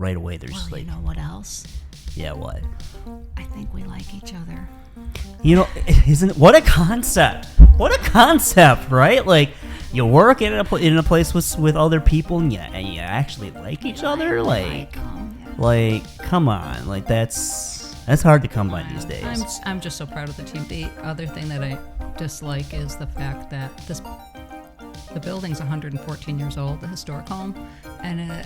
right away there's Well, like, you know what else? yeah, what? I think we like each other. You know, what a concept? What a concept, right? Like, you work in a place with other people, and you actually like each other. Like, come on, like that's hard to come by these days. I'm just so proud of the team. The other thing that I dislike is the fact that the building's 114 years old, the historic home, and it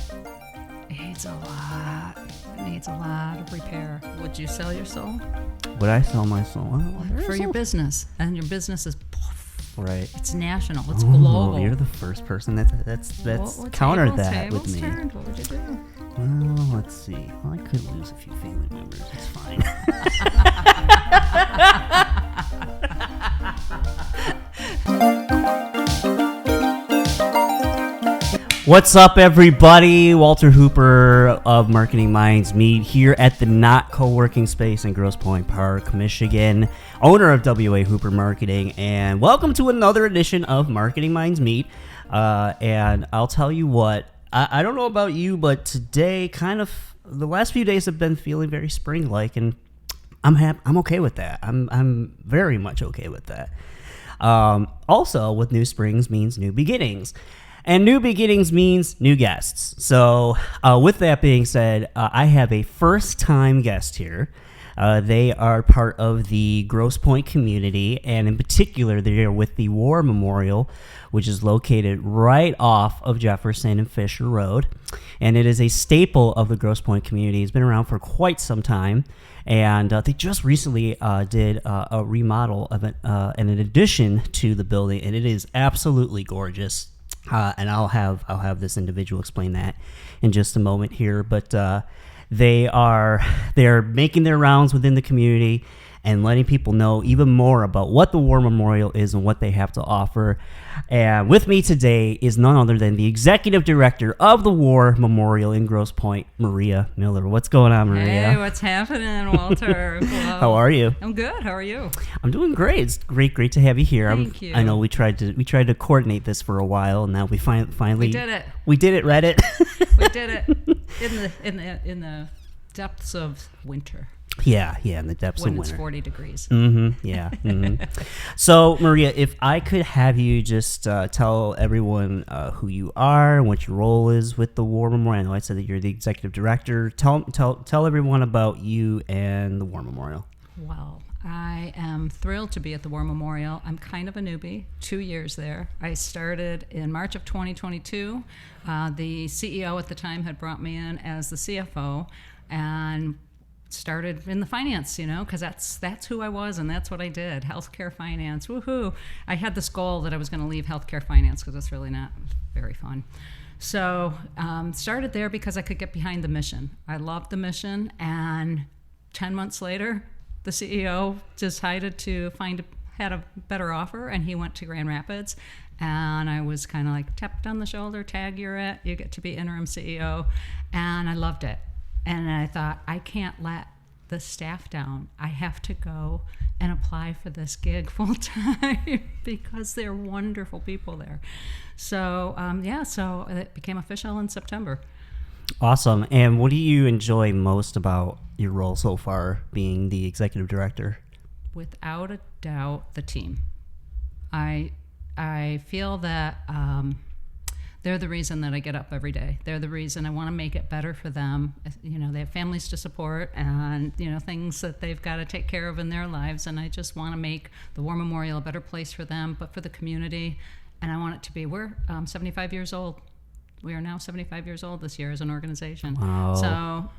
needs a lot. It needs a lot of repair. Would you sell your soul? Would I sell my soul? For your business, and your business is right. It's national. It's global. You're the first person that's countered that with me. Turned. What would you do? Well, let's see. Well, I could lose a few family members. It's fine. What's up, everybody? Walter Hooper of Marketing Minds Meet here at the Not Co-working Space in Grosse Pointe Park, Michigan, owner of WA Hooper Marketing, and welcome to another edition of Marketing Minds Meet. And I'll tell you what, I don't know about you, but today, kind of, the last few days have been feeling very spring-like, and I'm okay with that. I'm very much okay with that. Also, with new springs means new beginnings. And new beginnings means new guests. So with that being said, I have a first-time guest here. They are part of the Grosse Pointe community, and in particular, they're with the War Memorial, which is located right off of Jefferson and Fisher Road. And it is a staple of the Grosse Pointe community. It's been around for quite some time. And they just recently did a remodel of it, and an addition to the building, and it is absolutely gorgeous. And I'll have this individual explain that in just a moment here. But they're making their rounds within the community and letting people know even more about what the War Memorial is and what they have to offer. And with me today is none other than the executive director of the War Memorial in Grosse Pointe, Maria Miller. What's going on, Maria? Hey, what's happening, Walter? How are you? I'm good. How are you? I'm doing great. It's great to have you here. Thank you. I know we tried to coordinate this for a while, and now we finally we did it. We did it, Reddit. We did it in the depths of winter. Yeah, in the depths of winter. When it's 40 degrees. Mm-hmm, yeah. Mm-hmm. So, Maria, if I could have you just tell everyone who you are and what your role is with the War Memorial. I know I said that you're the executive director. Tell everyone about you and the War Memorial. Well, I am thrilled to be at the War Memorial. I'm kind of a newbie, 2 years there. I started in March of 2022. The CEO at the time had brought me in as the CFO and started in the finance, because that's who I was and that's what I did. Healthcare finance, woohoo! I had this goal that I was going to leave healthcare finance because it's really not very fun. So started there because I could get behind the mission. I loved the mission, and 10 months later, the CEO decided to had a better offer, and he went to Grand Rapids. And I was kind of like tapped on the shoulder, tag, you're it. You get to be interim CEO, and I loved it. And I thought, I can't let the staff down. I have to go and apply for this gig full time because they're wonderful people there. So, so it became official in September. Awesome. And what do you enjoy most about your role so far, being the executive director? Without a doubt, the team. I feel that they're the reason that I get up every day. They're the reason I want to make it better for them. They have families to support and, things that they've got to take care of in their lives. And I just want to make the War Memorial a better place for them, but for the community. And I want it to be, we're 75 years old. We are now 75 years old this year as an organization. Wow.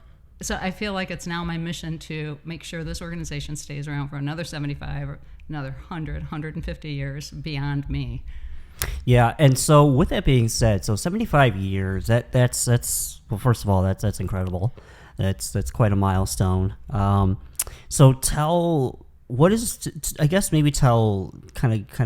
So I feel like it's now my mission to make sure this organization stays around for another 75 or another 100, 150 years beyond me. Yeah, and so with that being said, so 75 years, that's well, first of all, that's incredible. That's quite a milestone. So kind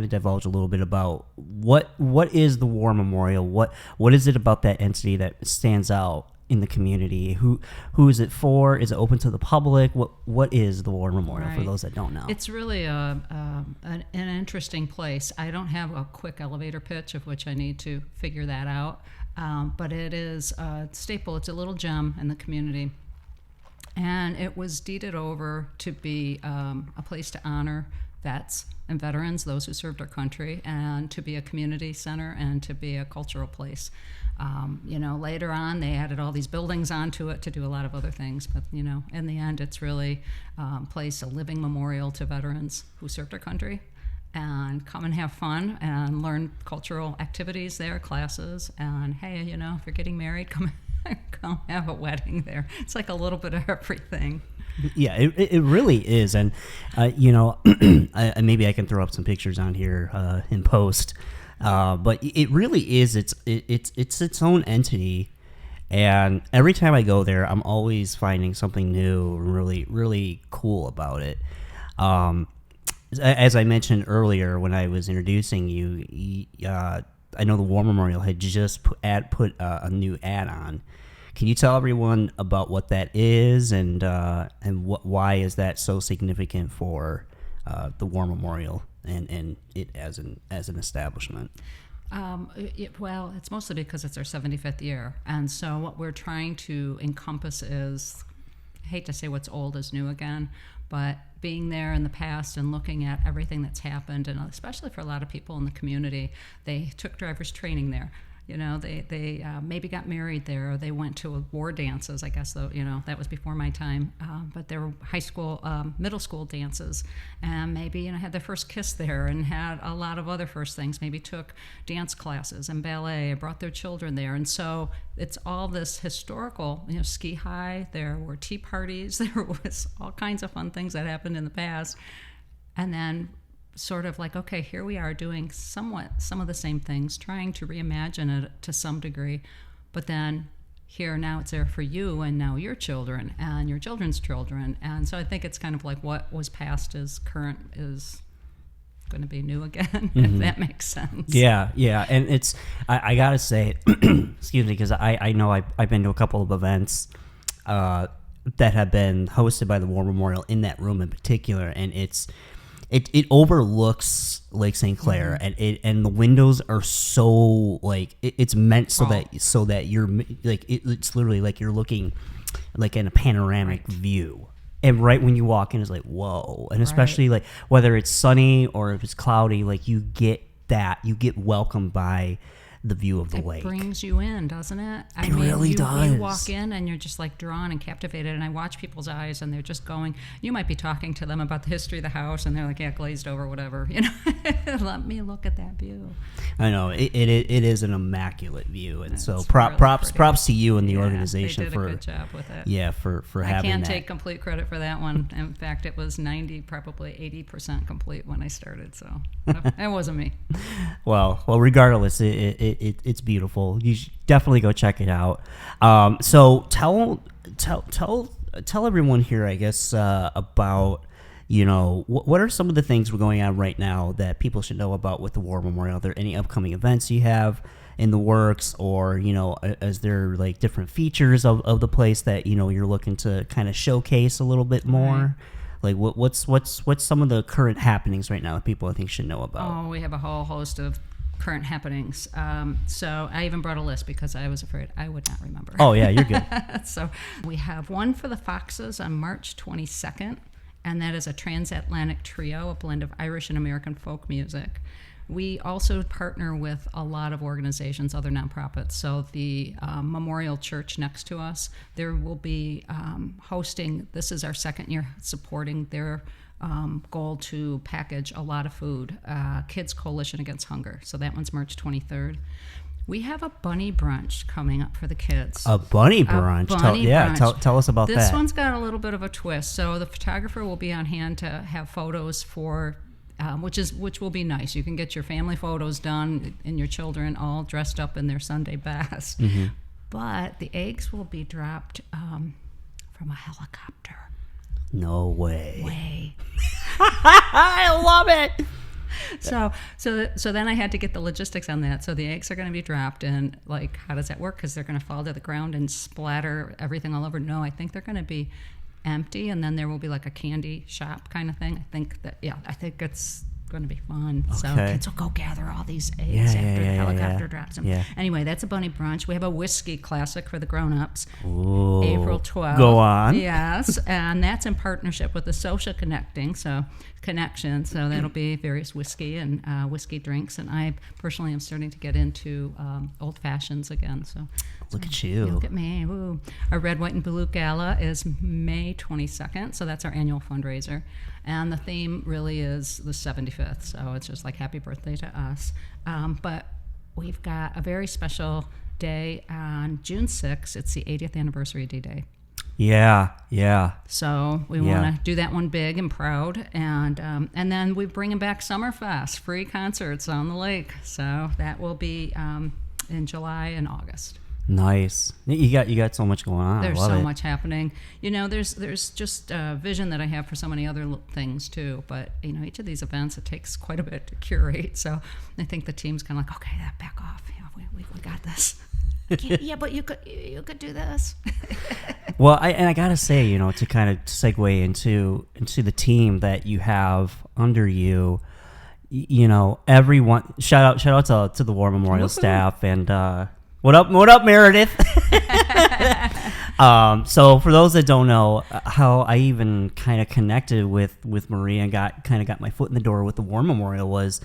of divulge a little bit about what is the War Memorial? What is it about that entity that stands out in the community? Who is it for? Is it open to the public? What is the War Memorial, right, for those that don't know? It's really an interesting place. I don't have a quick elevator pitch of which I need to figure that out. but it is a staple. It's a little gem in the community. And it was deeded over to be a place to honor vets and veterans, those who served our country, and to be a community center and to be a cultural place. Later on, they added all these buildings onto it to do a lot of other things. But, in the end, it's really a living memorial to veterans who served our country. And come and have fun and learn cultural activities there, classes. And, hey, if you're getting married, come have a wedding there. It's like a little bit of everything. Yeah, it really is. And, maybe I can throw up some pictures on here in post. But it really is. It's its own entity, and every time I go there, I'm always finding something new, really, really cool about it. As I mentioned earlier when I was introducing you, I know the War Memorial had just put a new ad on. Can you tell everyone about what that is and why is that so significant for the War Memorial and it as an establishment? It's mostly because it's our 75th year, and so what we're trying to encompass is, I hate to say what's old is new again, but being there in the past and looking at everything that's happened, and especially for a lot of people in the community, they took driver's training there. They maybe got married there, or they went to war dances. I guess, though, that was before my time. But there were high school, middle school dances, and maybe had their first kiss there, and had a lot of other first things. Maybe took dance classes and ballet, brought their children there, and so it's all this historical. Ski high. There were tea parties. There was all kinds of fun things that happened in the past, and then sort of like, okay, here we are doing some of the same things, trying to reimagine it to some degree, but then here now it's there for you and now your children and your children's children. And so I think it's kind of like what was past is current is going to be new again, if that makes sense. Yeah. And it's, I gotta say, excuse me, because I know I've been to a couple of events that have been hosted by the War Memorial in that room in particular, and it overlooks Lake St. Clair, and the windows are so it's meant so that you're it's literally like you're looking like in a panoramic view, and right when you walk in, it's like whoa, and especially like whether it's sunny or if it's cloudy, like you get welcomed by the view of the lake. It brings you in, doesn't it? It really does. You walk in and you're just like drawn and captivated, and I watch people's eyes and they're just going, you might be talking to them about the history of the house and they're like, yeah, glazed over, whatever, let me look at that view. I know, it is an immaculate view, and so really props to you and the organization they did a good job with it. Yeah, for having that. I can't take complete credit for that one. In fact, it was 90, probably 80% complete when I started, so it wasn't me. Well, regardless, it's beautiful. You should definitely go check it out. So tell everyone here, I guess, about what are some of the things we're going on right now that people should know about with the War Memorial? Are there any upcoming events you have in the works, or is there like different features of the place that you're looking to kind of showcase a little bit more? Like what's some of the current happenings right now that people I think should know about? Oh, we have a whole host of current happenings. So I even brought a list because I was afraid I would not remember. Oh yeah, you're good. So we have one for the Foxes on March 22nd, and that is a transatlantic trio, a blend of Irish and American folk music. We also partner with a lot of organizations, other nonprofits. So the Memorial Church next to us, there will be hosting, this is our second year supporting their goal to package a lot of food, Kids Coalition Against Hunger. So that one's March 23rd. We have a bunny brunch coming up for the kids. A bunny brunch? Tell us about that. This one's got a little bit of a twist. So the photographer will be on hand to have photos for which will be nice. You can get your family photos done and your children all dressed up in their Sunday best. Mm-hmm. But the eggs will be dropped from a helicopter. No way. I love it. So then I had to get the logistics on that. So the eggs are going to be dropped, and like, how does that work? Because they're going to fall to the ground and splatter everything all over. No, I think they're going to be empty, and then there will be like a candy shop kind of thing. I think going to be fun. So Okay. kids will go gather all these eggs after the helicopter drops them. Yeah. Anyway, that's a bunny brunch. We have a whiskey classic for the grown-ups. Ooh. April 12th. Go on. Yes, and that's in partnership with the Social Connection. So that'll be various whiskey and whiskey drinks. And I personally am starting to get into old fashions again. So Look at you. Look at me. Woo. Our Red, White, and Blue Gala is May 22nd. So that's our annual fundraiser. And the theme really is the 75th. So it's just like happy birthday to us. But we've got a very special day on June 6th. It's the 80th anniversary of D-Day. Yeah. So we want to do that one big and proud, and then we're bringing back Summerfest, free concerts on the lake. So that will be in July and August. Nice. You got so much going on. There's I love so it. much happening. There's just a vision that I have for so many other things too. But each of these events, it takes quite a bit to curate. So I think the team's kind of like, okay, back off. We got this. Yeah, but you could do this. Well, I gotta say, to kind of segue into the team that you have under you, everyone. Shout out to the War Memorial staff and what up, Meredith? So for those that don't know, how I even kind of connected with Maria and got my foot in the door with the War Memorial was.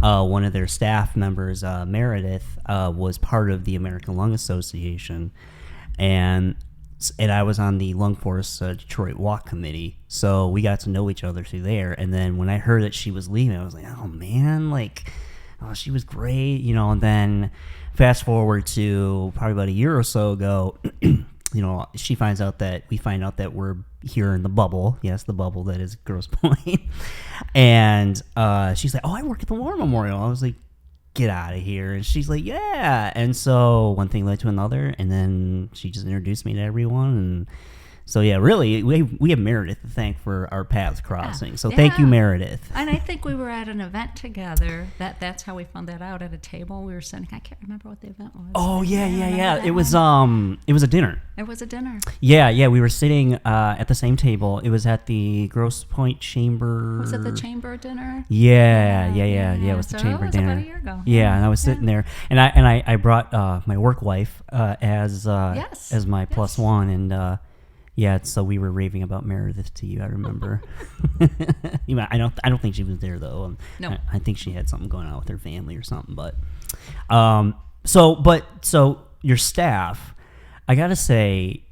One of their staff members, Meredith, was part of the American Lung Association, and I was on the Lung Force Detroit Walk Committee, so we got to know each other through there. And then when I heard that she was leaving, I was like, oh man, she was great, and then fast forward to probably about a year or so ago, we find out that we're here in the bubble. Yes, the bubble that is Grosse Pointe. And she's like, oh, I work at the War Memorial. I was like, get out of here. And she's like, yeah. And so one thing led to another, and then she just introduced me to everyone. And so, yeah, really, we have Meredith to thank for our paths crossing. So thank you, Meredith. And I think we were at an event together. That's how we found that out, at a table. We were sitting. I can't remember what the event was. Oh, yeah. It was a dinner. It was a dinner. Yeah. We were sitting at the same table. It was at the Grosse Pointe Chamber. Was it the chamber dinner? Yeah. It was the chamber dinner. About a year ago. Yeah, and I was sitting there, and I brought my work wife as my plus one, and so we were raving about Meredith to you. I remember. I don't think she was there though. No, I think she had something going on with her family or something. But so your staff, I gotta say,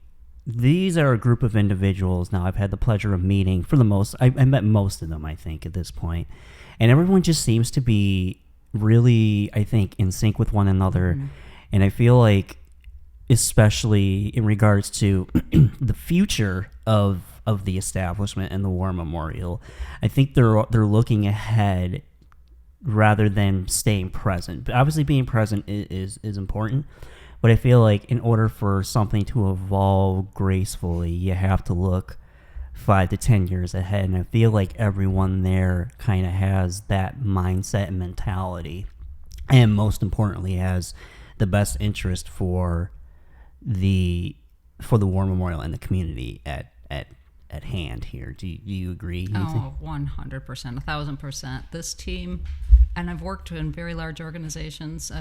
these are a group of individuals. Now I've had the pleasure of meeting for the most. I met most of them, I think, at this point, and everyone just seems to be really, I think, in sync with one another. Mm-hmm. And I feel like, especially in regards to the future of the establishment and the War Memorial, I think they're looking ahead rather than staying present. But obviously being present is important, but I feel like in order for something to evolve gracefully, you have to look 5 to 10 years ahead. And I feel like everyone there kind of has that mindset and mentality, and most importantly has the best interest for the War Memorial and the community at hand here. Do you agree? 100%, 1,000%. This team, and I've worked in very large organizations,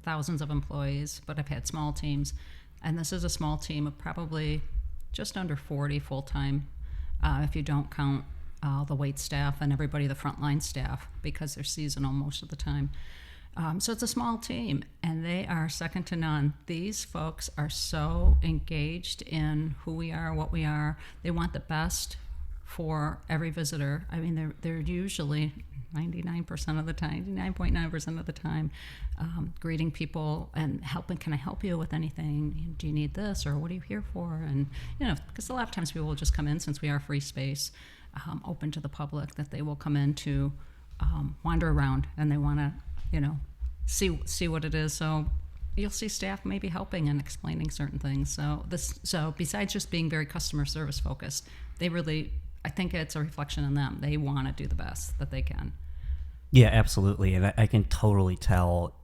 thousands of employees, but I've had small teams, and this is a small team of probably just under 40 full-time, if you don't count the wait staff and everybody, the frontline staff, because they're seasonal most of the time. So it's a small team, and they are second to none. These folks are so engaged in who we are, what we are. They want the best for every visitor. I mean, they're usually 99% of the time, 99.9% of the time, greeting people and helping. Can I help you with anything? Do you need this, or what are you here for? And because a lot of times people will just come in, since we are free space, open to the public, that they will come in to wander around, and they want to see what it is. So you'll see staff maybe helping and explaining certain things. So besides just being very customer service focused, they really, I think it's a reflection on them. They want to do the best that they can. Yeah, absolutely. And I can totally tell,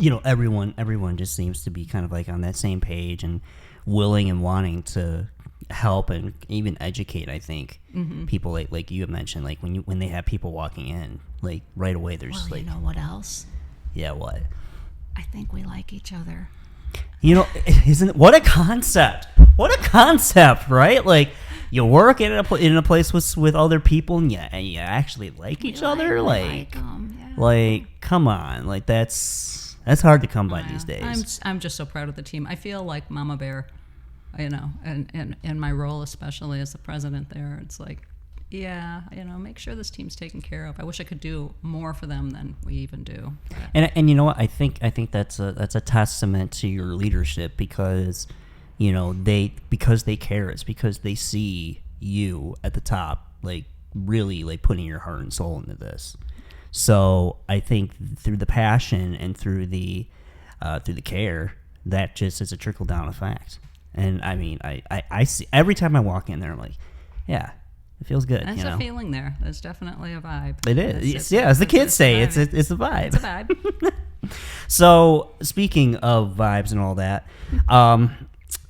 everyone just seems to be kind of like on that same page and willing and wanting to, help and even educate. I think people like you mentioned, like when they have people walking in, like right away they're just Well, like, you know what else? yeah, what? I think we like each other. You know, what a concept? What a concept, right? Like you work in a place with other people, and you actually like each other. Like, 'em, yeah. like, come on, like that's hard to come by these days. I'm just so proud of the team. I feel like Mama Bear, you know, and in my role, especially as the president there, it's like, yeah, you know, make sure this team's taken care of. I wish I could do more for them than we even do. And you know what? I think that's a testament to your leadership, because you know because they care. It's because they see you at the top, like really like putting your heart and soul into this. So I think through the passion and through the care, that just is a trickle down effect. And I mean, I see every time I walk in there, I'm like, yeah. It feels good. There's a feeling there. There's definitely a vibe. It is. As the kids say, it's a vibe. It's a vibe. So speaking of vibes and all that,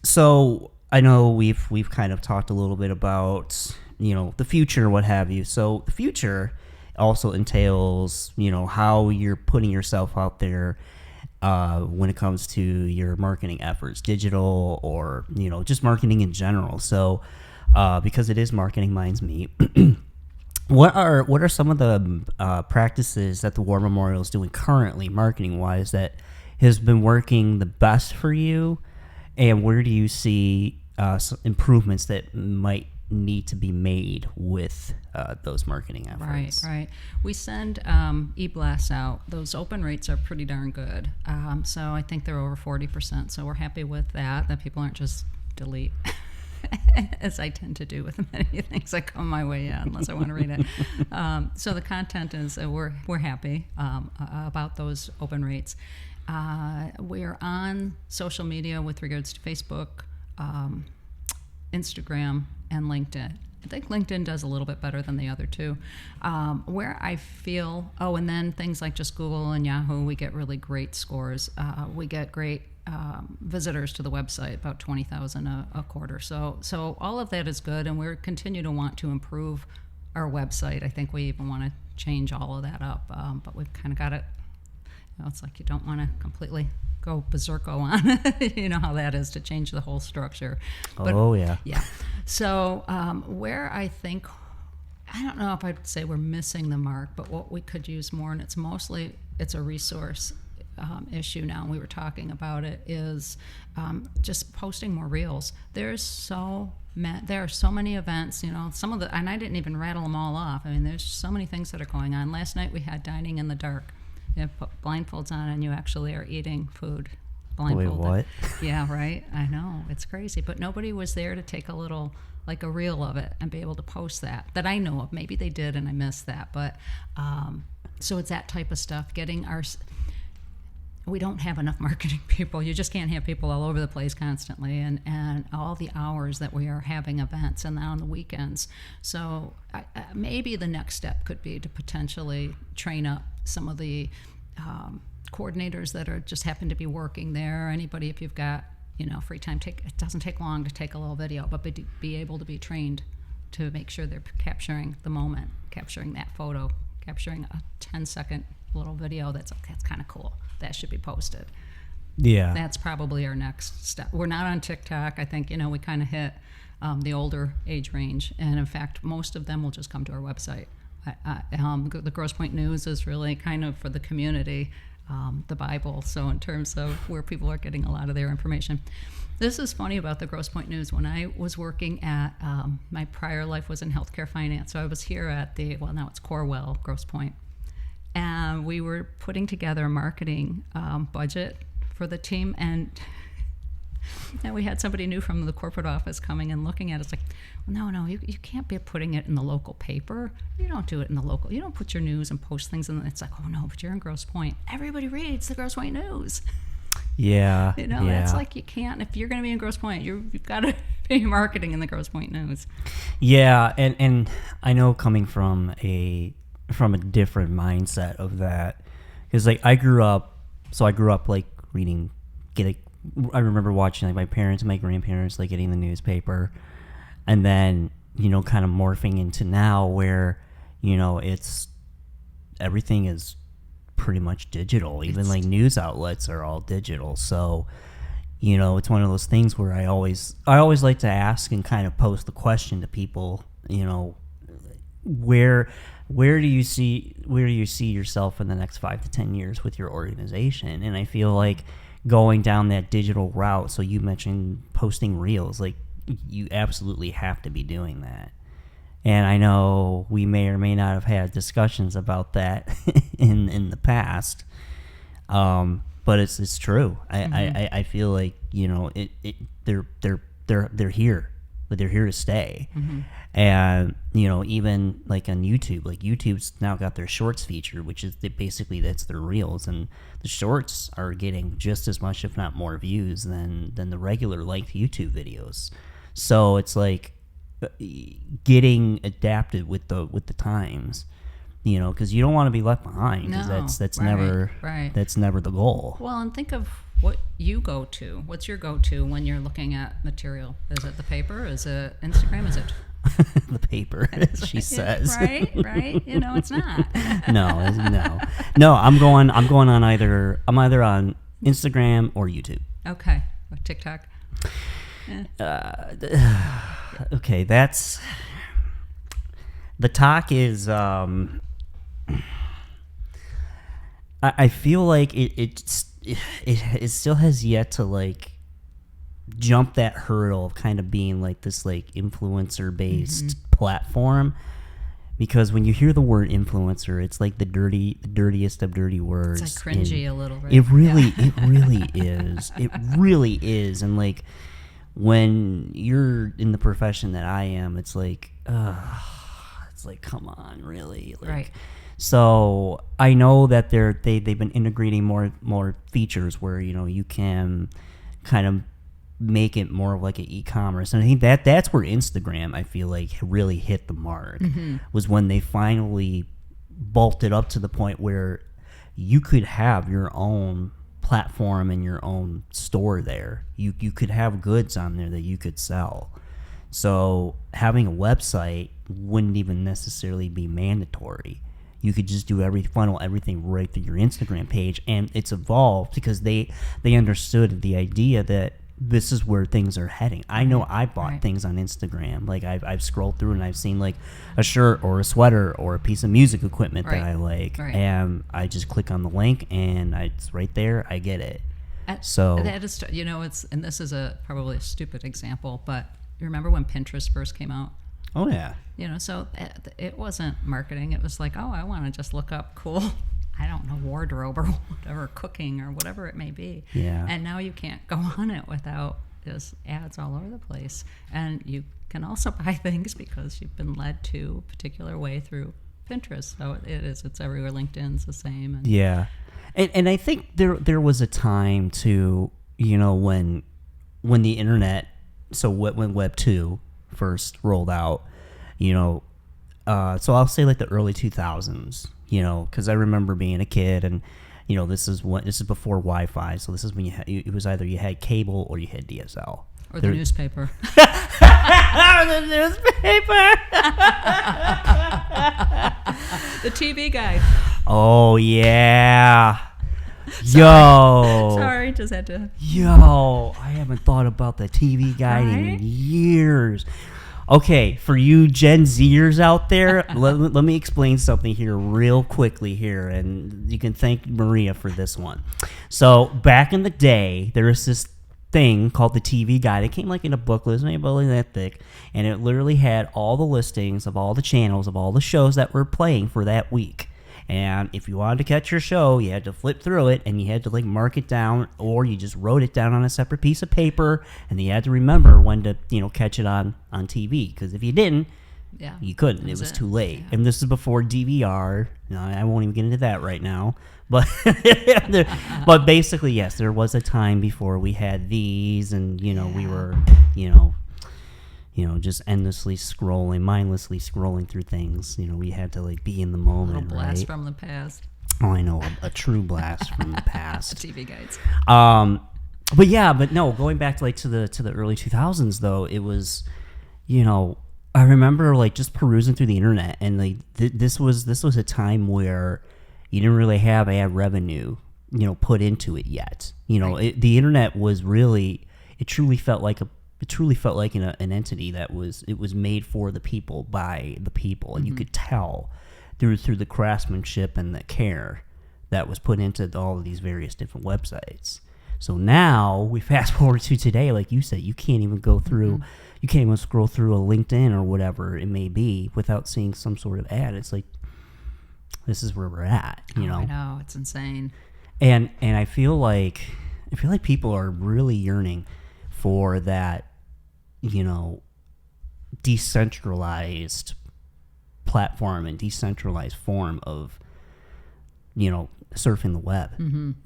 so I know we've kind of talked a little bit about, you know, the future, what have you. So the future also entails, you know, how you're putting yourself out there when it comes to your marketing efforts, digital or, you know, just marketing in general. So because it is Marketing Minds Meet, what are some of the practices that the War Memorial is doing currently, marketing wise, that has been working the best for you, and where do you see some improvements that might need to be made with those marketing efforts? Right. We send e-blasts out. Those open rates are pretty darn good. So I think they're over 40%. So we're happy with that people aren't just delete. As I tend to do with many things that come my way, unless I want to read it. So the content is, we're happy about those open rates. We're on social media with regards to Facebook, Instagram, and LinkedIn. I think LinkedIn does a little bit better than the other two. Where I feel, and then things like just Google and Yahoo, we get really great scores. We get great visitors to the website, about 20,000 a quarter. So all of that is good, and we continue to want to improve our website. I think we even want to change all of that up, but we've kind of got it. You know, it's like you don't want to completely go berserko on it. You know how that is to change the whole structure. But, yeah. So where I think, I don't know if I'd say we're missing the mark, but what we could use more, and it's a resource issue now, we were talking about it, is just posting more reels. There are so many events, you know, and I didn't even rattle them all off. I mean, there's so many things that are going on. Last night we had dining in the dark. You put blindfolds on and you actually are eating food blindfolded. Wait, what? Yeah, right. I know, it's crazy, but nobody was there to take a reel of it and be able to post that I know of. Maybe they did and I missed that, but so it's that type of stuff. We don't have enough marketing people. You just can't have people all over the place constantly, and all the hours that we are having events, and on the weekends. So maybe the next step could be to potentially train up some of the coordinators that are just happen to be working there. Anybody, if you've got, you know, free time, it doesn't take long to take a little video, but be able to be trained to make sure they're capturing the moment, capturing that photo, capturing a 10-second little video that's kind of cool. That should be posted. Yeah. That's probably our next step. We're not on TikTok. I think, you know, we kind of hit the older age range. And in fact, most of them will just come to our website. The Grosse Pointe News is really kind of for the community, the Bible. So in terms of where people are getting a lot of their information. This is funny about the Grosse Pointe News. When I was working at, my prior life was in healthcare finance. So I was here at now it's Corewell, Grosse Pointe. And we were putting together a marketing budget for the team, and we had somebody new from the corporate office coming and looking at it. It's like, well, no, you can't be putting it in the local paper. You don't do it in the local. You don't put your news and post things, and it's like, oh no, but you're in Grosse Pointe. Everybody reads the Grosse Pointe News. Yeah, you know, that's like, you can't. If you're going to be in Grosse Pointe, you've got to be marketing in the Grosse Pointe News. Yeah, and I know coming from a different mindset of that, because like I grew up like reading, I remember watching like my parents and my grandparents like getting the newspaper, and then kind of morphing into now where it's everything is pretty much digital. Even like news outlets are all digital. So it's one of those things where I always like to ask and kind of pose the question to people, where do you see yourself in the next 5 to 10 years with your organization? And I feel like going down that digital route. So you mentioned posting reels, like you absolutely have to be doing that. And I know we may or may not have had discussions about that in the past, but it's true. I feel like they're here, but they're here to stay. And even like on YouTube, like YouTube's now got their shorts feature, which is basically that's their reels, and the shorts are getting just as much, if not more, views than the regular length YouTube videos. So it's like getting adapted with the times, because you don't want to be left behind. Because that's never the goal. Well, and think of what you go to. What's your go-to when you're looking at material? Is it the paper? Is it Instagram? Is it the paper? As she says. Right. It's not. No. I'm going on either. I'm either on Instagram or YouTube. Okay. Or TikTok. Okay, that's the talk is I feel like it still has yet to like jump that hurdle of kind of being like this like influencer based platform, because when you hear the word influencer, it's like the dirtiest of dirty words. It's like cringy a little, right? It really is. It really is. And like when you're in the profession that I am, it's like, come on, really? Like, right. So I know that they've been integrating more features where you can kind of make it more of like an e-commerce, and I think that's where Instagram, I feel like, really hit the mark. Was when they finally bulked it up to the point where you could have your own platform and your own store there. You could have goods on there that you could sell. So having a website wouldn't even necessarily be mandatory. You could just funnel everything right through your Instagram page, and it's evolved because they understood the idea that this is where things are heading. I know I bought things on Instagram. Like I've scrolled through and I've seen like a shirt or a sweater or a piece of music equipment that I like, and I just click on the link and it's right there. I get it. So that is, and this is probably a stupid example, but you remember when Pinterest first came out? Oh yeah. So it wasn't marketing. It was like, oh, I want to just look up cool, I don't know, wardrobe or whatever, cooking or whatever it may be. Yeah. And now you can't go on it without just ads all over the place. And you can also buy things because you've been led to a particular way through Pinterest. So it's everywhere. LinkedIn's the same. And yeah. And I think there was a time to, when the internet, so when Web 2 first rolled out, so I'll say like the early 2000s, because I remember being a kid, and this is before Wi-Fi, so this is when it was either you had cable or you had DSL or the newspaper. The newspaper. The TV guide. Oh yeah. Yo. Sorry, just had to. Yo, I haven't thought about the TV guide in years. Okay, for you Gen Zers out there, let me explain something here real quickly here, and you can thank Maria for this one. So back in the day, there was this thing called the TV guide. It came like in a booklet, it wasn't about that thick, and it literally had all the listings of all the channels of all the shows that were playing for that week. And if you wanted to catch your show, you had to flip through it, and you had to like mark it down, or you just wrote it down on a separate piece of paper, and you had to remember when to catch it on TV, because if you didn't, you couldn't. It was too late. And this is before DVR. I won't even get into that right now. But but basically, yes, there was a time before we had these, and we were just endlessly scrolling, mindlessly scrolling through things. We had to like be in the moment. A little blast right? from the past. Oh, I know, a true blast from the past. TV guides. But no, going back to the early 2000s though, it was, you know, I remember like just perusing through the internet, and like this was a time where you didn't really have ad revenue, put into it yet. Right. The internet was really, it truly felt like an entity that was made for the people by the people, and you could tell through the craftsmanship and the care that was put into all of these various different websites. So now we fast forward to today, like you said, you can't even go through, you can't even scroll through a LinkedIn or whatever it may be without seeing some sort of ad. It's like, this is where we're at, I know, it's insane. And I feel like people are really yearning for that, decentralized platform and decentralized form of, surfing the web.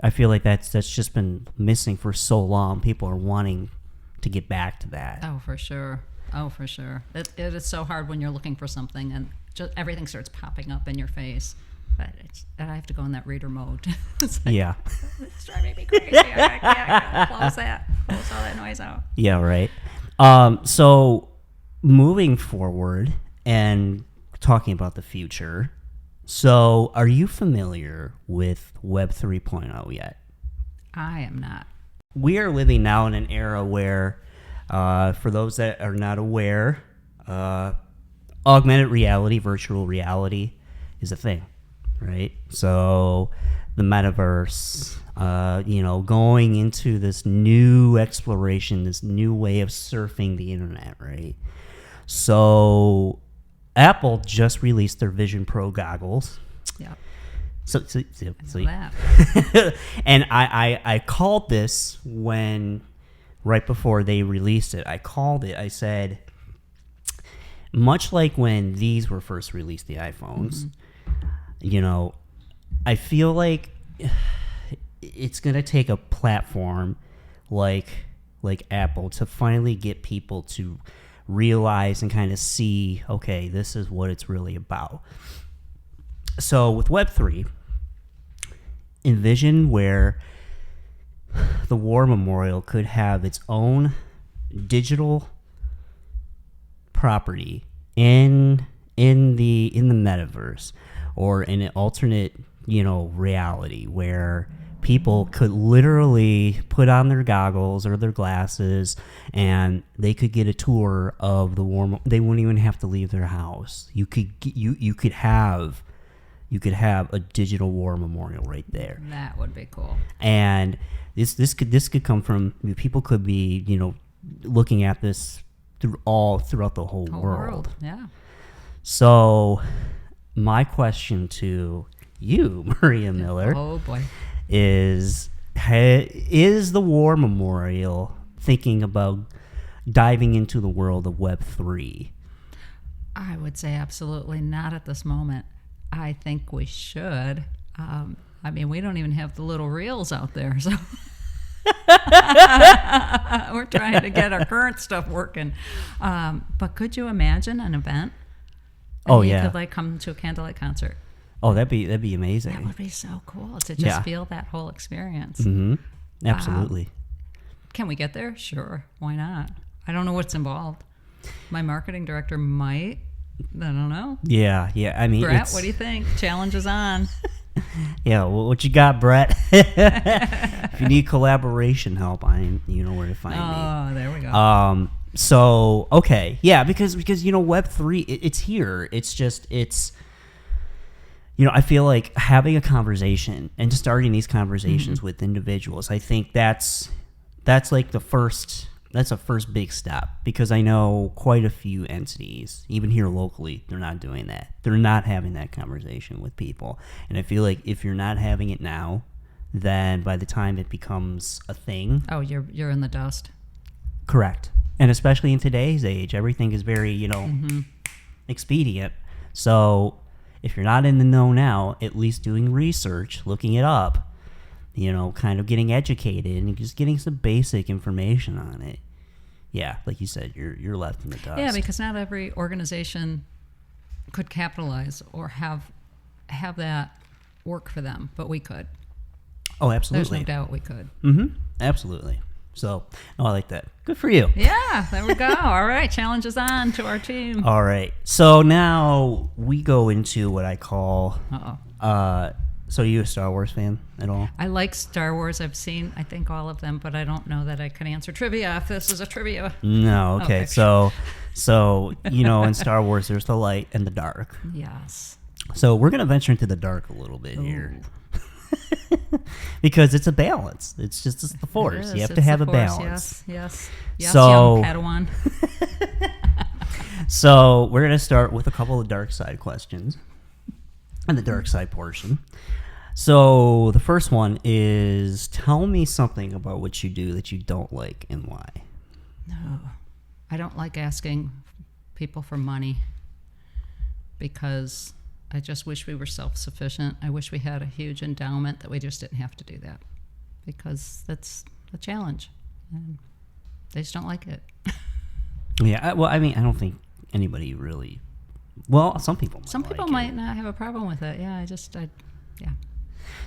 I feel like that's just been missing for so long. People are wanting to get back to that. Oh, for sure. It is so hard when you're looking for something and just everything starts popping up in your face. But I have to go in that reader mode. It's like, Yeah. it's driving me crazy. I gotta close all that noise out. Yeah, right. So moving forward and talking about the future. So are you familiar with Web 3.0 yet? I am not. We are living now in an era where, for those that are not aware, augmented reality, virtual reality is a thing, right? So the metaverse, going into this new exploration, this new way of surfing the internet, right? So Apple just released their Vision Pro goggles. Yeah. So That. and I called this right before they released it. I said, much like when these were first released, the iPhones, I feel like it's going to take a platform like Apple to finally get people to realize and kind of see, okay, this is what it's really about. So with Web3, envision where the War Memorial could have its own digital property in the metaverse, or in an alternate reality where people could literally put on their goggles or their glasses and they could get a tour of the war. They wouldn't even have to leave their house. You could have a digital war memorial right there. That would be cool. And this could come from, people could be looking at this throughout the whole world. Yeah. So my question to you, Maria Miller, Oh boy. is the War Memorial thinking about diving into the world of Web3? I would say absolutely not at this moment. I think we should. We don't even have the little reels out there, so we're trying to get our current stuff working. But could you imagine an event? You could come to a candlelight concert. Oh, that'd be amazing. That would be so cool to just feel that whole experience. Mm-hmm. Absolutely. Can we get there? Sure. Why not? I don't know what's involved. My marketing director might. I don't know. Yeah. Brett, what do you think? Challenge is on. Yeah, well, what you got, Brett? If you need collaboration help, you know where to find me. Oh, there we go. So okay, yeah, because Web3, it's here. I feel like having a conversation and just starting these conversations with individuals, I think that's like that's a first big step, because I know quite a few entities, even here locally, they're not doing that. They're not having that conversation with people. And I feel like if you're not having it now, then by the time it becomes a thing... Oh, you're in the dust. Correct. And especially in today's age, everything is very, expedient. So if you're not in the know now, at least doing research, looking it up, kind of getting educated and just getting some basic information on it. Yeah, like you said, you're left in the dust. Yeah, because not every organization could capitalize or have that work for them, but we could. Oh, absolutely. There's no doubt we could. Mm-hmm. Absolutely. So, I like that. Good for you. Yeah, there we go. All right, challenge is on to our team. All right. So now we go into what I call. So, are you a Star Wars fan at all? I like Star Wars. I've seen, I think, all of them, but I don't know that I can answer trivia if this is a trivia. No. Okay. So in Star Wars, there's the light and the dark. Yes. So we're gonna venture into the dark a little bit here. Because it's a balance. It's the Force. You have to have a balance. Yes. So, young Padawan. So we're going to start with a couple of dark side questions and the dark side portion. So the first one is, tell me something about what you do that you don't like and why. No, I don't like asking people for money because I just wish we were self-sufficient. I wish we had a huge endowment that we just didn't have to do that, because that's a challenge, and they just don't like it. Yeah, well, I mean, I don't think anybody really. Well, some people. Some people might not have a problem with it. Yeah, yeah.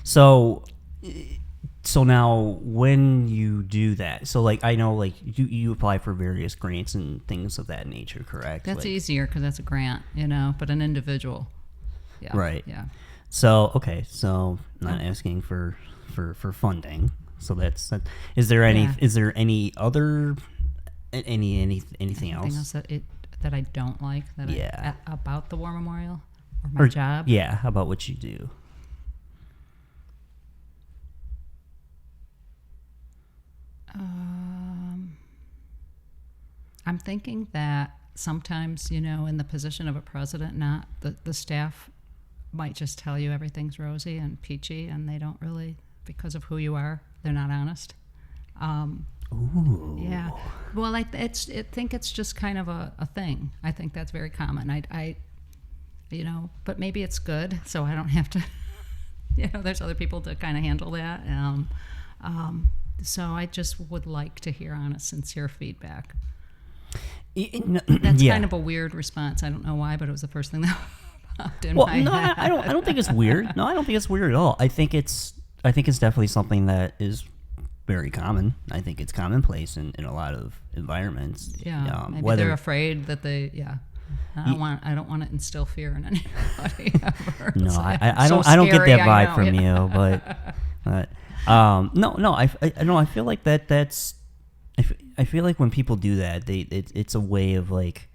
So now, when you do that, so like I know, like you apply for various grants and things of that nature, correct? That's like, easier because that's a grant, but an individual. Yeah. Right. Yeah. So okay, so not asking for funding. So that's that. Is there any other anything else that I don't like about the War Memorial or my job? Yeah, about what you do. I'm thinking that sometimes, in the position of a president, not the staff might just tell you everything's rosy and peachy, and they don't really, because of who you are, they're not honest. Ooh. Yeah. Well, I think it's just kind of a thing. I think that's very common. I but maybe it's good, so I don't have to. There's other people to kind of handle that. So I just would like to hear honest, sincere feedback. That's kind of a weird response. I don't know why, but it was the first thing that popped in my head. I don't think it's weird. No, I don't think it's weird at all. I think it's definitely something that is very common. I think it's commonplace in a lot of environments. Yeah, maybe they're afraid that they. Yeah, I don't want to instill fear in anybody ever. No, I don't get that vibe from you, but no, I feel like that's. I feel like when people do that, it's a way of like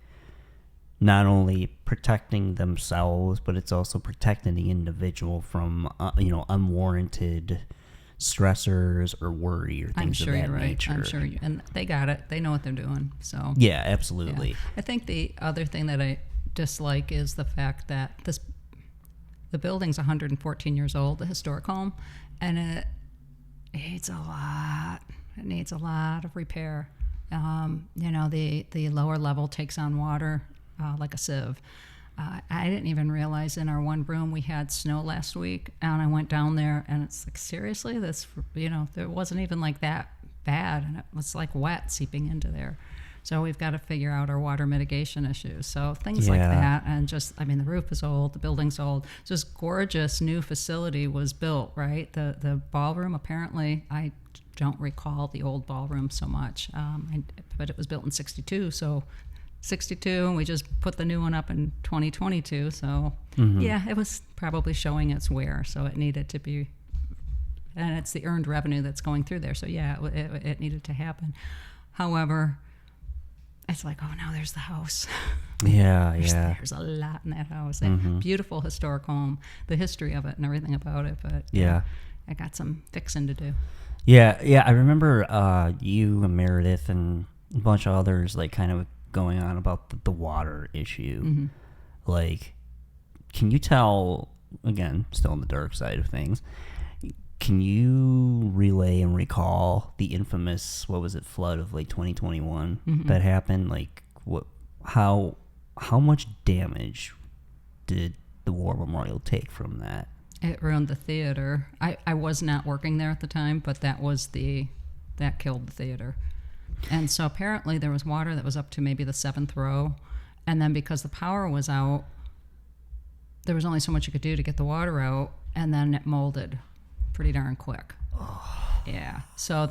not only protecting themselves, but it's also protecting the individual from unwarranted stressors or worry or things of that nature. I'm sure and they got it. They know what they're doing. So yeah, absolutely. Yeah. I think the other thing that I dislike is the fact that the building's 114 years old, the historic home, and it needs a lot. It needs a lot of repair. The lower level takes on water like a sieve. I didn't even realize in our one room we had snow last week, and I went down there, and it's like, seriously, this, there wasn't even like that bad, and it was like wet seeping into there. So we've got to figure out our water mitigation issues. So things like that, and just, the roof is old, the building's old. So this gorgeous new facility was built, right? The ballroom, apparently, I don't recall the old ballroom so much, but it was built in 62, so 62, and we just put the new one up in 2022. So yeah, it was probably showing its wear, so it needed to be, and it's the earned revenue that's going through there. So yeah, it needed to happen. However, it's like, oh no, there's the house. Yeah, there's a lot in that house. That beautiful historic home, the history of it and everything about it. But yeah, I got some fixing to do. Yeah. I remember you and Meredith and a bunch of others like kind of going on about the water issue. Like, can you tell, again, still on the dark side of things, can you relay and recall the infamous, flood of like 2021 that happened? Like, how much damage did the War Memorial take from that? It ruined the theater. I was not working there at the time, but that killed the theater. And so apparently there was water that was up to maybe the 7th row, and then because the power was out, there was only so much you could do to get the water out, and then it molded pretty darn quick. Yeah. So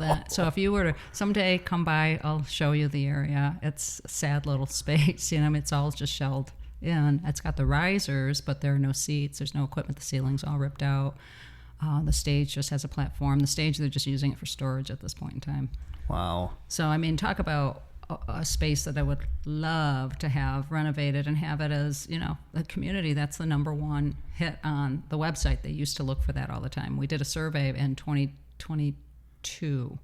if you were to someday come by, I'll show you the area. It's a sad little space. It's all just shelled in. It's got the risers, but there are no seats. There's no equipment. The ceiling's all ripped out. The stage just has a platform. The stage, they're just using it for storage at this point in time. Wow. So, talk about a space that I would love to have renovated and have it as, a community. That's the number one hit on the website. They used to look for that all the time. We did a survey in 2022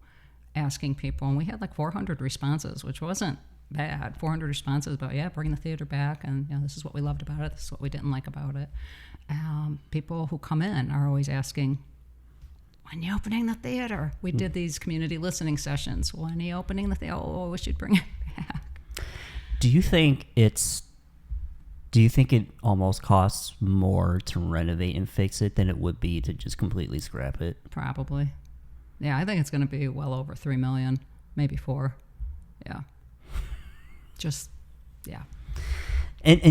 asking people, and we had like 400 responses, which wasn't bad. 400 responses about, bring the theater back, and this is what we loved about it, this is what we didn't like about it. People who come in are always asking, when are you opening the theater? We did these community listening sessions. When are you opening the theater? Oh, I wish you'd bring it back. Do you think it almost costs more to renovate and fix it than it would be to just completely scrap it? Probably. Yeah, I think it's going to be well over $3 million, maybe $4 million. Yeah. Just, yeah. And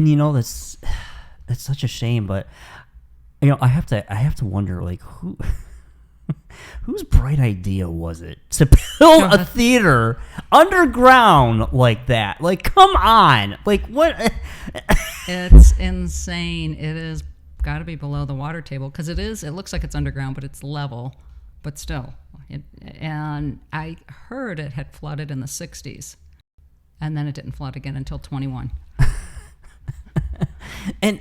that's such a shame, but I have to wonder, like, whose bright idea was it to build a theater underground like that? Like, come on. Like, what? It's insane. It is got to be below the water table because it looks like it's underground, but it's level, but still. And I heard it had flooded in the 60s, and then it didn't flood again until 21. and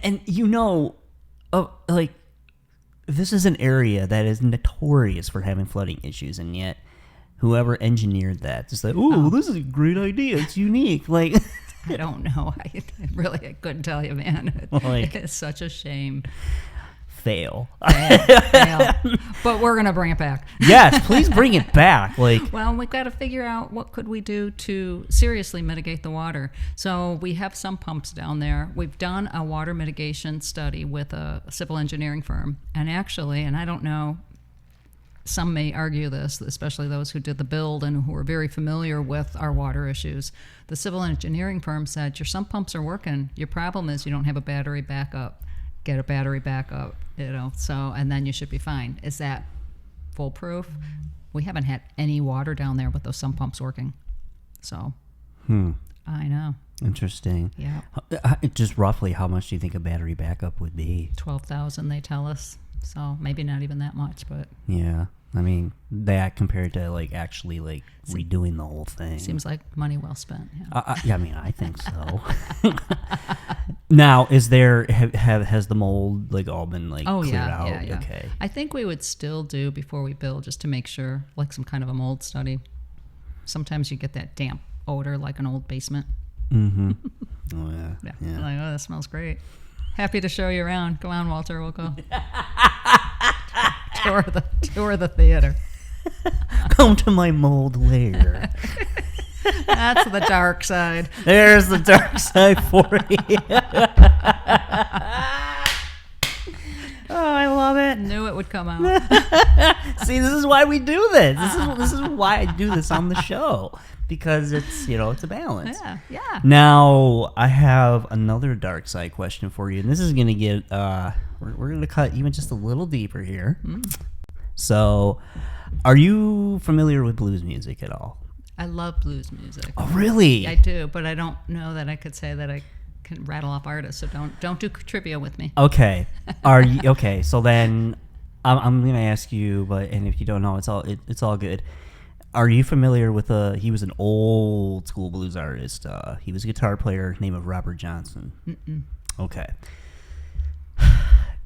like, this is an area that is notorious for having flooding issues, and yet whoever engineered that is like, this is a great idea. It's unique. Like, I don't know. I couldn't tell you, man. It's such a shame. Fail. But we're gonna bring it back. Yes, please bring it back. Like, well, we've got to figure out what could we do to seriously mitigate the water. So we have some pumps down there. We've done a water mitigation study with a civil engineering firm, and actually, and I don't know, some may argue this, especially those who did the build and who are very familiar with our water issues. The civil engineering firm said your sump pumps are working. Your problem is you don't have a battery backup. Get a battery backup, so, and then you should be fine. Is that foolproof? We haven't had any water down there with those sump pumps working. So, I know. Interesting. Yeah. Just roughly, how much do you think a battery backup would be? 12,000, they tell us. So maybe not even that much, but yeah. I mean, that compared to like actually like redoing the whole thing seems like money well spent. Yeah, I mean, I think so. Now, has the mold like all been like cleared out? Yeah. Okay. I think we would still do before we build, just to make sure, like some kind of a mold study. Sometimes you get that damp odor like an old basement. Mm-hmm. Oh yeah. Yeah. Like, oh, that smells great. Happy to show you around. Go on, Walter. We'll go. Tour the theater. Come to my mold lair. That's the dark side. There's the dark side for you. Oh, I love it. Knew it would come out. See, this is why we do this. This is why I do this on the show, because it's it's a balance. Yeah. Now I have another dark side question for you, and this is gonna get we're gonna cut even just a little deeper here. So, are you familiar with blues music at all? I love blues music. Oh, really? I do, but I don't know that I could say that I can rattle off artists. So don't do trivia with me. Okay. Are you okay? So then, I'm gonna ask you, and if you don't know, it's all good. Are you familiar with he was an old school blues artist. He was a guitar player named Robert Johnson. Mm-mm. Okay.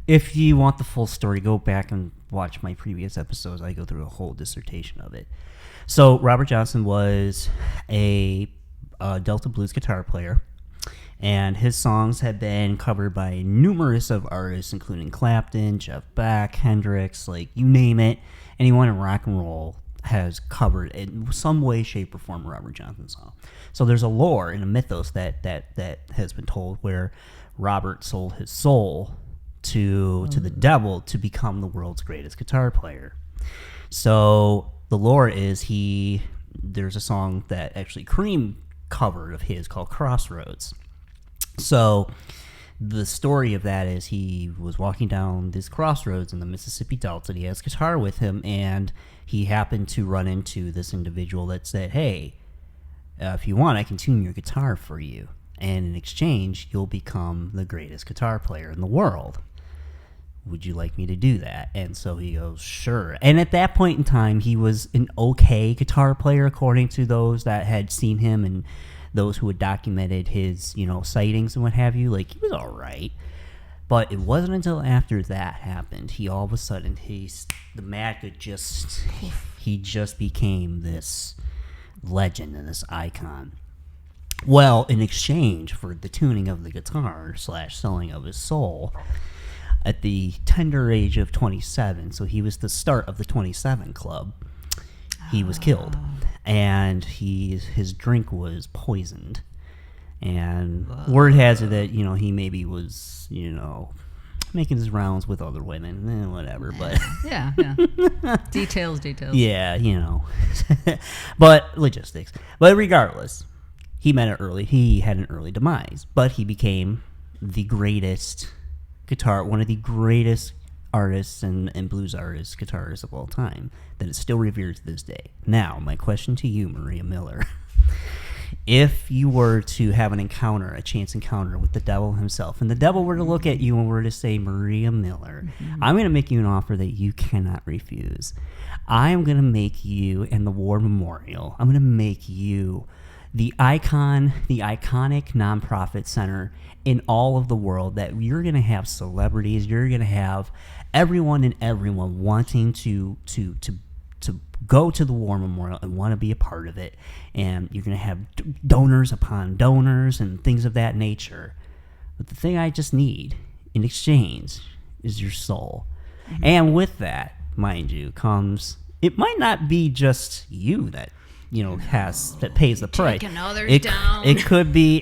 If you want the full story, go back and watch my previous episodes. I go through a whole dissertation of it. So Robert Johnson was a Delta blues guitar player, and his songs have been covered by numerous of artists, including Clapton, Jeff Beck, Hendrix, like you name it. Anyone in rock and roll has covered in some way, shape, or form a Robert Johnson song. So there's a lore and a mythos that has been told where Robert sold his soul to the devil to become the world's greatest guitar player. So the lore is there's a song that actually Cream covered of his called Crossroads. So the story of that is he was walking down this crossroads in the Mississippi Delta, and he has guitar with him, and he happened to run into this individual that said, hey, if you want, I can tune your guitar for you, and in exchange, you'll become the greatest guitar player in the world. Would you like me to do that? And so he goes, sure. And at that point in time, he was an okay guitar player, according to those that had seen him and those who had documented his, sightings and what have you. Like, he was all right. But it wasn't until after that happened, he all of a sudden, he just became this legend and this icon. Well, in exchange for the tuning of the guitar / selling of his soul, at the tender age of 27, so he was the start of the 27 Club, he was killed. And his drink was poisoned. And word has it that, he maybe was, making his rounds with other women, whatever. But yeah. Details. Yeah, but logistics. But regardless, he had an early demise, but he became the greatest one of the greatest artists and blues artists, guitarists of all time, that is still revered to this day. Now, my question to you, Maria Miller, if you were to have a chance encounter with the devil himself, and the devil were to look at you and were to say, Maria Miller, I'm going to make you an offer that you cannot refuse. I'm going to make you, in the War Memorial, I'm going to make you the iconic nonprofit center in all of the world, that you're going to have celebrities, you're going to have everyone wanting to go to the War Memorial and want to be a part of it, and you're going to have donors upon donors and things of that nature. But the thing I just need in exchange is your soul. And with that, mind you, comes, it might not be just you that that pays the price. Taking others down. It could be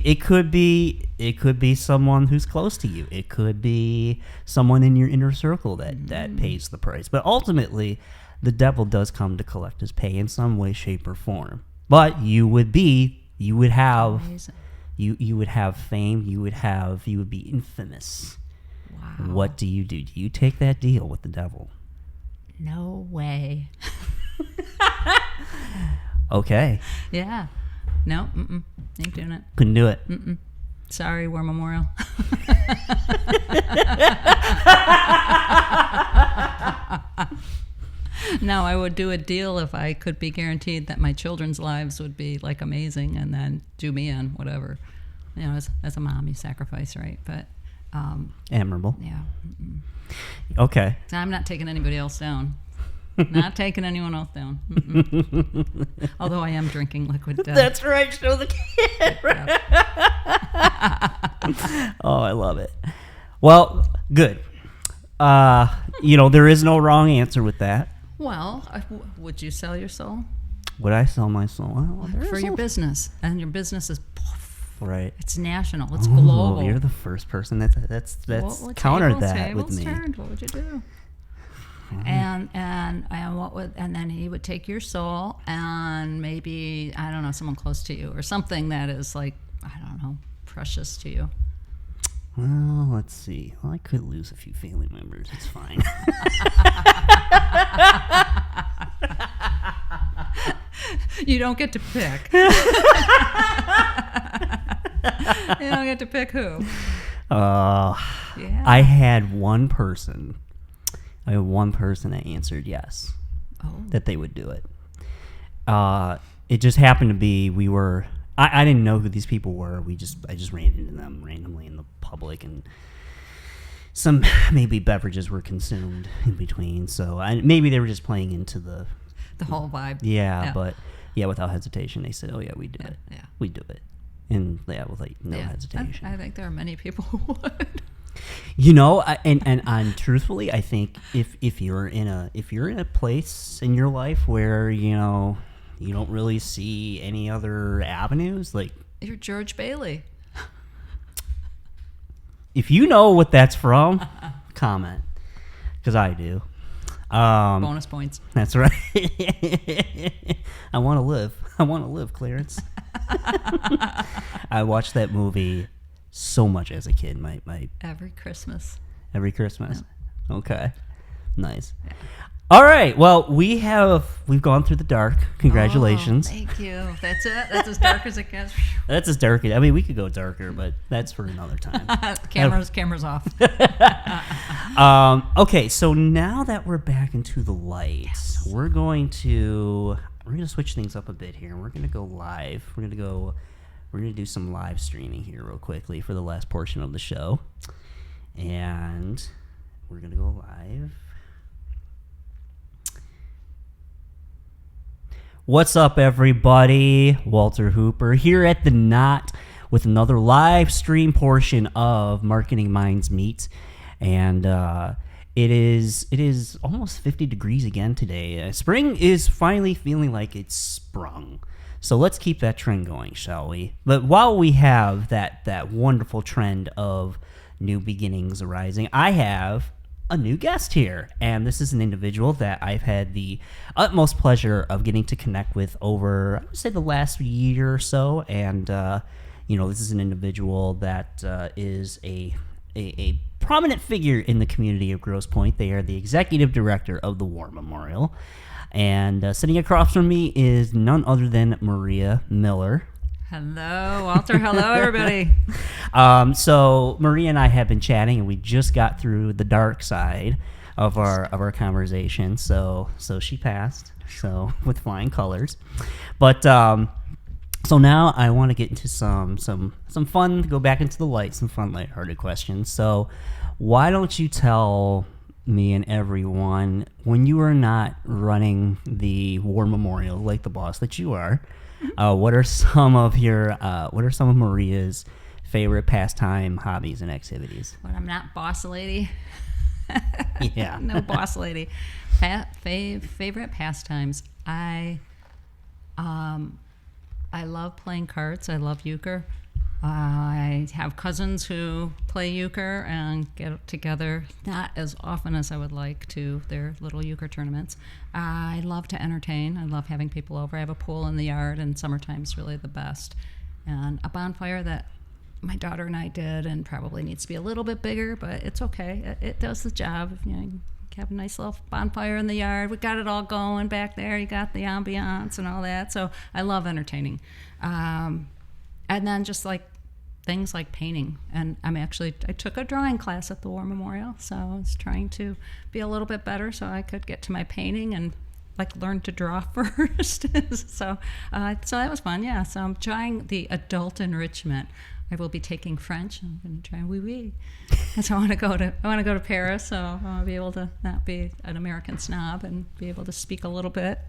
someone who's close to you. It could be someone in your inner circle that pays the price. But ultimately, the devil does come to collect his pay in some way, shape, or form. But you would have fame. You would be infamous. Wow. What do you do? Do you take that deal with the devil? No way. Okay. Yeah. No. Ain't doing it. Couldn't do it. Sorry, War Memorial. No, I would do a deal if I could be guaranteed that my children's lives would be like amazing, and then do me in, whatever. As a mom, you sacrifice, right? But admirable. yeah. Okay. So I'm not taking anybody else down. Not taking anyone else down. Although I am drinking liquid death. That's right. Show the camera. Oh, I love it. Well, good. There is no wrong answer with that. Well, would you sell your soul? Would I sell my soul? Well, for your business, and your business is right. It's national. It's global. You're the first person that's countered that with me. Turned. What would you do? And then he would take your soul, and maybe, I don't know, someone close to you, or something that is like, I don't know, precious to you. Well, let's see. Well, I could lose a few family members. It's fine. You don't get to pick. You don't get to pick who. Yeah. I had one person that answered yes, that they would do it. It just happened to be I didn't know who these people were. I just ran into them randomly in the public, and some maybe beverages were consumed in between. So maybe they were just playing into the whole vibe. Yeah, but without hesitation, they said, "Oh yeah, we do it. Yeah, we do it." And with no hesitation. I think there are many people who would. And truthfully, I think if you're in a place in your life where you don't really see any other avenues, like you're George Bailey. If you know what that's from, comment, because I do. Bonus points. That's right. I want to live, Clarence. I watched that movie so much as a kid. My Every Christmas. every Christmas. Okay, nice. All right. Well, we've gone through the dark. Congratulations. Oh, thank you. That's it. That's as dark as it gets. That's as dark. I mean, we could go darker, but that's for another time. Cameras off. Okay, so now that we're back into the lights, we're gonna switch things up a bit here. We're gonna go live. We're gonna do some live streaming here real quickly for the last portion of the show, and we're gonna go live. What's up, everybody? Walter Hooper here at the Knot with another live stream portion of Marketing Minds Meet, and it is almost 50 degrees again today. Spring is finally feeling like it's sprung, so let's keep that trend going, shall we? But while we have that wonderful trend of new beginnings arising, I have a new guest here, and this is an individual that I've had the utmost pleasure of getting to connect with over, I would say, the last year or so. And this is an individual that is a prominent figure in the community of Grosse Pointe. They are the executive director of the War Memorial, and sitting across from me is none other than Maria Miller. Hello, Walter. Hello, everybody. So Maria and I have been chatting, and we just got through the dark side of our conversation. So she passed, so with flying colors. But so now I want to get into some fun, go back into the light, some fun, lighthearted questions. So why don't you tell me and everyone, when you are not running the War Memorial like the boss that you are, what are some of Maria's favorite pastime, hobbies, and activities? When I'm not boss lady. Yeah. No boss lady. Favorite pastimes. I love playing cards. I love euchre. I have cousins who play euchre and get together, not as often as I would like, to their little euchre tournaments. I love to entertain. I love having people over. I have a pool in the yard, and summertime's really the best. And a bonfire that my daughter and I did, and probably needs to be a little bit bigger, but it's okay. It does the job. You have a nice little bonfire in the yard. We got it all going back there. You got the ambiance and all that. So I love entertaining. And then just like things like painting. And I took a drawing class at the War Memorial, so I was trying to be a little bit better so I could get to my painting and learn to draw first. So that was fun. Yeah. So I'm trying the adult enrichment. I will be taking French. I'm going to try oui. And so I want to go to Paris, so I want to be able to not be an American snob and be able to speak a little bit.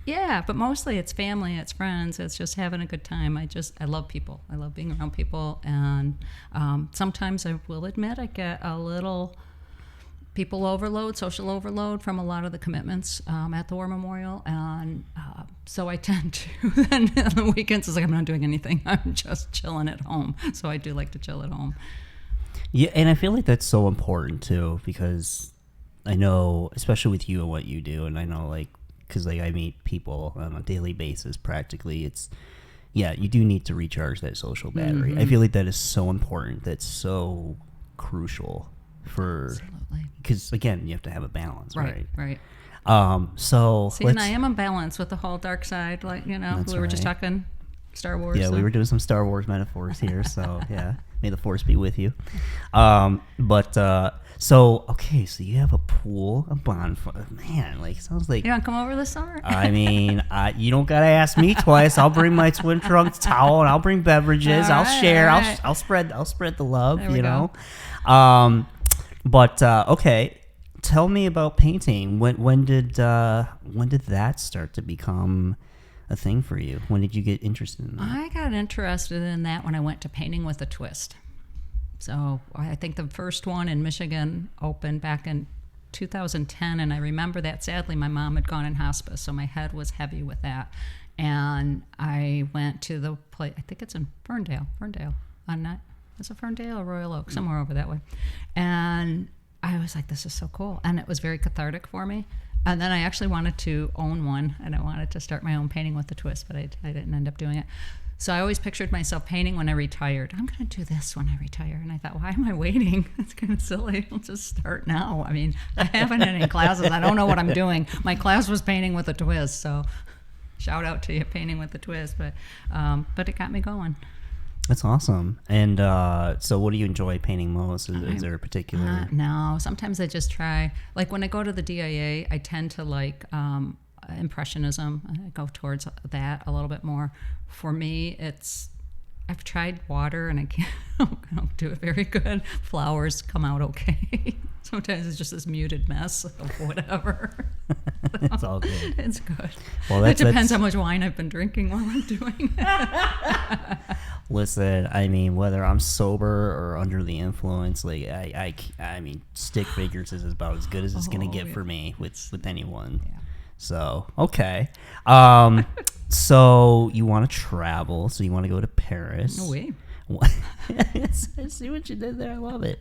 Yeah, but mostly it's family, it's friends, it's just having a good time. I love people. I love being around people, and sometimes I will admit I get a little social overload from a lot of the commitments at the War Memorial, and so I tend to, then on the weekends, it's like I'm not doing anything. I'm just chilling at home. So I do like to chill at home. Yeah, and I feel like that's so important too, because I know, especially with you and what you do, and I know because I meet people on a daily basis practically, you do need to recharge that social battery. Mm-hmm. I feel like that is so important. That's so crucial because again, you have to have a balance, right? Right. So and I am in balance with the whole dark side, we were just talking Star Wars. Yeah, we were doing some Star Wars metaphors here, so yeah, may the force be with you. So you have a pool, a bonfire, man. Sounds like you want to come over this summer? I mean, you don't gotta ask me twice. I'll bring my twin trunk towel, and I'll bring beverages. I'll share. Right. I'll spread the love. There we go. Okay. Tell me about painting. When did that start to become a thing for you? When did you get interested in that? I got interested in that when I went to Painting with a Twist. So I think the first one in Michigan opened back in 2010, and I remember that sadly my mom had gone in hospice, so my head was heavy with that. And I went to the place, I think it's in Ferndale. Is it Ferndale or Royal Oak? Somewhere over that way. And I was like, this is so cool. And it was very cathartic for me. And then I actually wanted to own one, and I wanted to start my own painting with the twist, but I didn't end up doing it. So I always pictured myself painting when I retired. I'm going to do this when I retire. And I thought, why am I waiting? It's kind of silly. I'll just start now. I mean, I haven't had any classes. I don't know what I'm doing. My class was painting with a twist. So shout out to you, painting with a twist. But it got me going. That's awesome. And so what do you enjoy painting most? Is there a particular... No, sometimes I just try. Like when I go to the DIA, I tend to like Impressionism. I go towards that a little bit more. For me, I've tried water and I don't do it very good. Flowers come out okay. Sometimes it's just this muted mess of whatever. It's all good. It's good. Well, it depends how much wine I've been drinking while I'm doing it. Listen, I mean, whether I'm sober or under the influence, like I mean, stick figures is about as good as it's gonna get for me with anyone. Yeah. So okay, so you want to travel? So you want to go to Paris? No way. I see what you did there. I love it.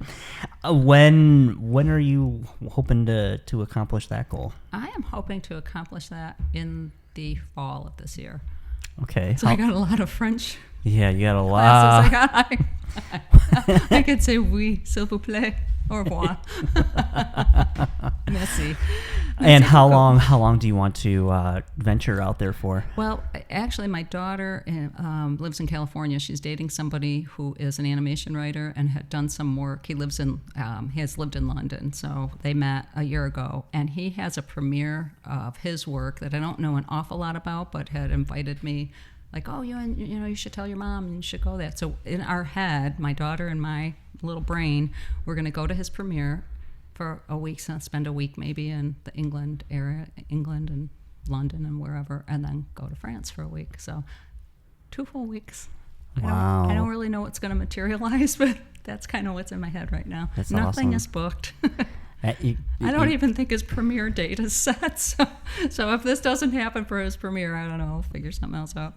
When are you hoping to accomplish that goal? I am hoping to accomplish that in the fall of this year. Okay. So I got a lot of French. Yeah, you got a lot. I could say oui, s'il vous plaît, au revoir. Merci. And how long do you want to venture out there for? Well, actually, my daughter lives in California. She's dating somebody who is an animation writer and had done some work. He has lived in London, so they met a year ago. And he has a premiere of his work that I don't know an awful lot about, but had invited me. Like, oh, you should tell your mom and you should go there. So in our head, my daughter and my little brain, we're going to go to his premiere for a week, so spend a week maybe in the England area, England and London and wherever, and then go to France for a week. So 2 full weeks. Wow. I don't really know what's going to materialize, but that's kind of what's in my head right now. That's Nothing awesome. is booked. I don't even think his premiere date is set. So if this doesn't happen for his premiere, I don't know. I'll figure something else out.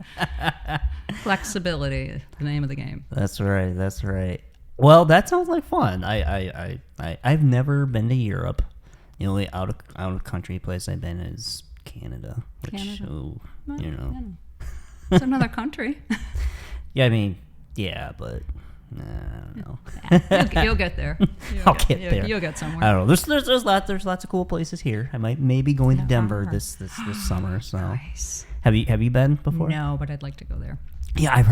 Flexibility is the name of the game. That's right. Well, that sounds like fun. I've never been to Europe. The only out of country place I've been is Canada. It's another country. Yeah, I mean, yeah, but I don't know. You'll get there. I'll get there. You'll get somewhere. I don't know. There's lots of cool places here. I might maybe going to Denver this summer. So nice. Have you been before? No, but I'd like to go there. Yeah, I've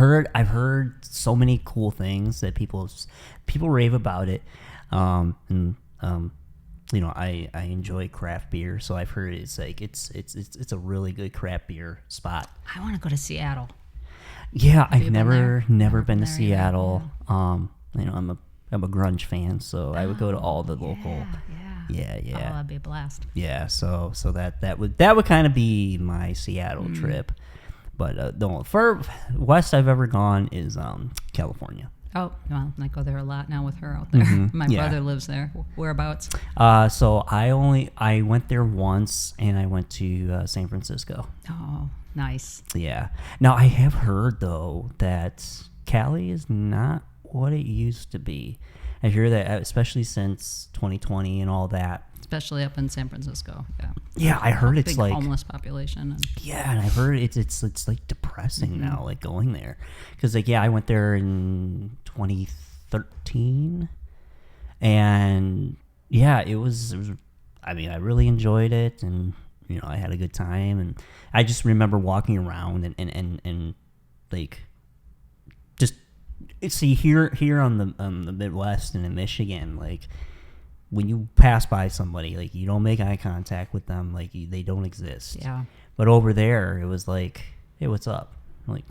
heard so many cool things that people rave about it, I enjoy craft beer, so I've heard it's a really good craft beer spot. I want to go to Seattle. Yeah, I've you never been to there Seattle. either? I'm a grunge fan, so I would go to all the local. Yeah. Oh, that'd be a blast. Yeah, so that would kind of be my Seattle trip. But the far west I've ever gone is California. Oh, well, I go there a lot now with her out there. My brother lives there. Whereabouts? So I went there once, and I went to San Francisco. Oh, nice. Yeah. Now, I have heard, though, that Cali is not what it used to be. I hear that, especially since 2020 and all that. Especially up in San Francisco. Yeah. Yeah, I heard it's big like homeless population. and I heard it's like depressing now, like going there, because I went there in 2013, and it was. I mean, I really enjoyed it, and I had a good time, and I just remember walking around and like just see here on the Midwest and in Michigan, like, when you pass by somebody, like, you don't make eye contact with them, like they don't exist. Yeah. But over there, it was like, hey, what's up? I'm like,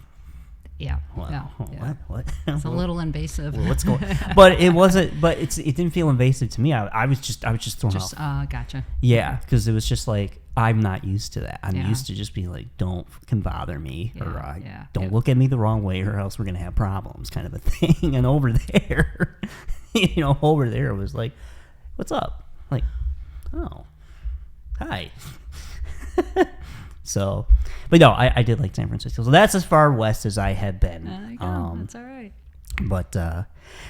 yeah. what? Yeah. What? It's a little invasive. What's going? But it wasn't. But it didn't feel invasive to me. I was just thrown off. Gotcha. Yeah, because it was just like, I'm not used to that. I'm used to just being like, don't fucking bother me, or don't look at me the wrong way, or else we're gonna have problems, kind of a thing. And over there, over there it was like, what's up? Like, oh, hi. So, but no, I did like San Francisco. So that's as far west as I have been. That's all right. But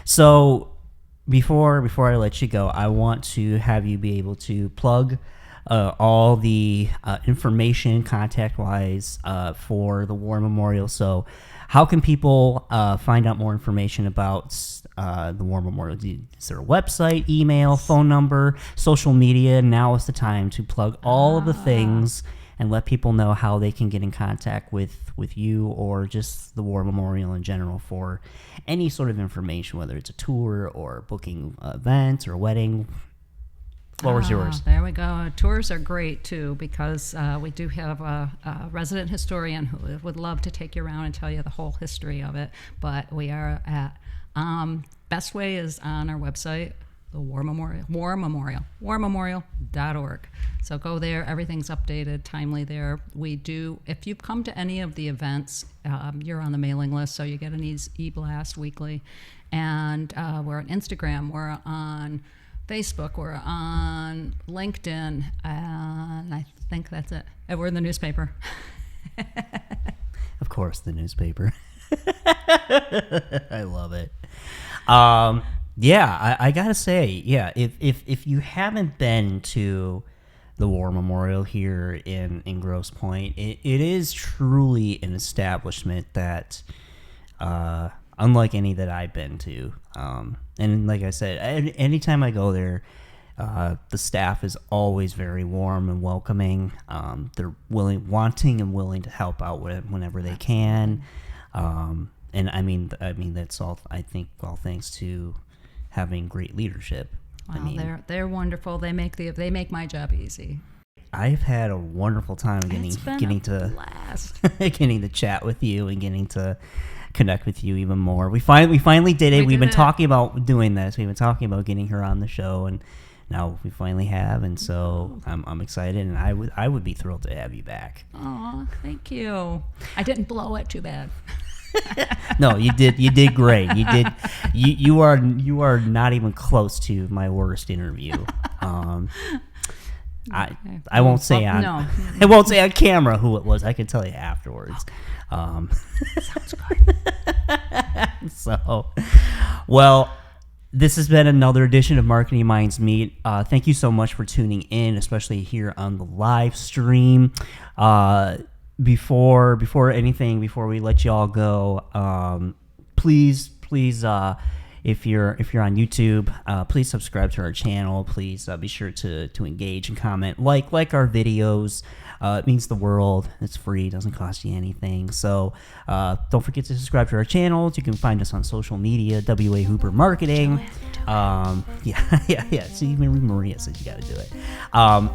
so before I let you go, I want to have you be able to plug all the information contact-wise for the War Memorial. So how can people find out more information about the War Memorial? Is there a website, email, phone number, social media? Now is the time to plug all of the things and let people know how they can get in contact with you or just the War Memorial in general for any sort of information, whether it's a tour or booking events or a wedding. Floor is yours. There we go. Tours are great too because we do have a resident historian who would love to take you around and tell you the whole history of it. But we are at best way is on our website, the War Memorial, warmemorial.org. So go there. Everything's updated, timely there. We do. If you come to any of the events, you're on the mailing list, so you get an e-blast weekly. And we're on Instagram. We're on Facebook, we're on LinkedIn, and I think that's it. And we're in the newspaper. Of course, the newspaper. I love it. Yeah, I gotta say, yeah, if you haven't been to the War Memorial here in Grosse Pointe, it is truly an establishment that, unlike any that I've been to, and like I said, anytime I go there, the staff is always very warm and welcoming. They're wanting and willing to help out whenever they can. And I mean that's all. I think all thanks to having great leadership. Well, they're wonderful. They make my job easy. I've had a wonderful time getting to getting to chat with you and getting to connect with you even more. We finally did it. We've been talking about doing this. We've been talking about getting her on the show, and now we finally have. And so I'm excited, and I would be thrilled to have you back. Oh, thank you. I didn't blow it too bad. No, you did. You did great. You did. You are not even close to my worst interview. I won't say on I won't say on camera who it was. I can tell you afterwards. Sounds good. So, well, this has been another edition of Marketing Minds Meet. Thank you so much for tuning in, especially here on the live stream. Before we let you all go, please, if you're on YouTube, please subscribe to our channel. Please be sure to engage and comment, like our videos. It means the world. It's free. It doesn't cost you anything. So don't forget to subscribe to our channels. You can find us on social media, WA Hooper Marketing. Yeah. So even Maria said you got to do it.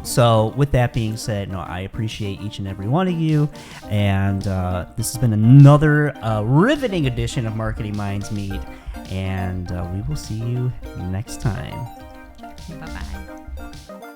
So with that being said, no, I appreciate each and every one of you. And this has been another riveting edition of Marketing Minds Meet. And we will see you next time. Bye-bye.